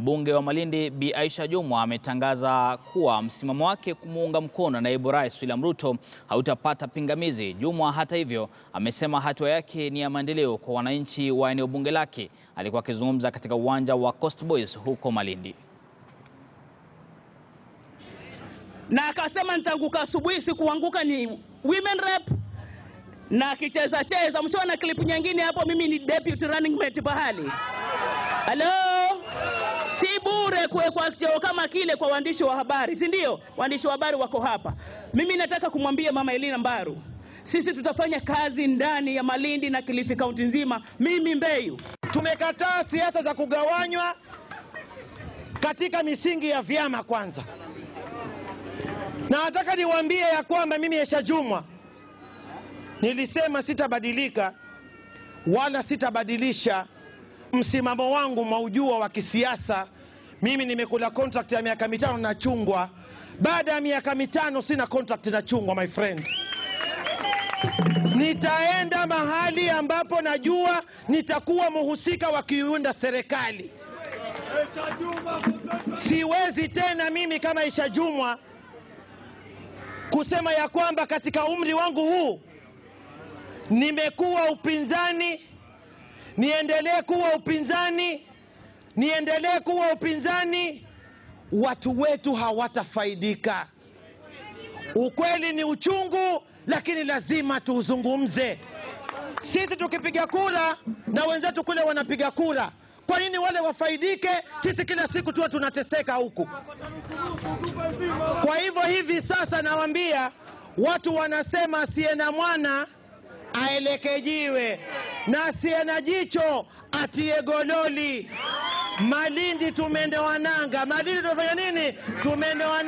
Mbunge wa Malindi Bi Aisha Jumwa ametangaza kuwa msimamo wake kumuunga mkono naibu rais William Ruto hautapata pingamizi. Jumwa hata hivyo amesema hatua yake ni ya maendeleo kwa wananchi wa eneo bunge lake. Alikuwa akizungumza katika uwanja wa Coast Boys huko Malindi. Na akasema nitaanguka asubuhi, sikuanguka, ni women rep na kicheza cheza. Mshaona clip nyingine hapo, mimi ni deputy running mate bahali. Hello? Si bure kwa cheo kama kile kwa waandishi wa habari, si ndio? Waandishi wa habari wako hapa. Mimi nataka kumwambia Mama Elina Mbaru, sisi tutafanya kazi ndani ya Malindi na Kilifi kaunti nzima. Mimi Mbeyu, tumekataa siasa za kugawanywa katika misingi ya vyama kwanza. Na nataka niwaambie ya kwamba mimi Aisha Jumwa nilisema sitabadilika wala sitabadilisha msimamo wangu maujua wa kisiasa. Mimi nimekula contract ya miaka 5 na chungwa. Baada ya miaka 5 sina contract na chungwa, my friend. Nitaenda mahali ambapo najua nitakuwa muhusika wa kuiunda serikali. Siwezi tena mimi kama Aisha Jumwa kusema ya kwamba katika umri wangu huu nimekuwa upinzani, niendelee kuwa upinzani, watu wetu hawatafaidika. Ukweli ni uchungu, lakini lazima tuuzungumze. Sisi tukipiga kura na wenzetu kule wanapiga kura, kwa nini wale wafaidike, sisi kila siku tuwe tunateseka huku? Kwa hivyo hivi sasa nawaambia watu, wanasema asiye na mwana aeleke jiwe na asiye na jicho atie gololi. Malindi tumeendewa nanga. Malindi tunafanya nini? Tumeendewa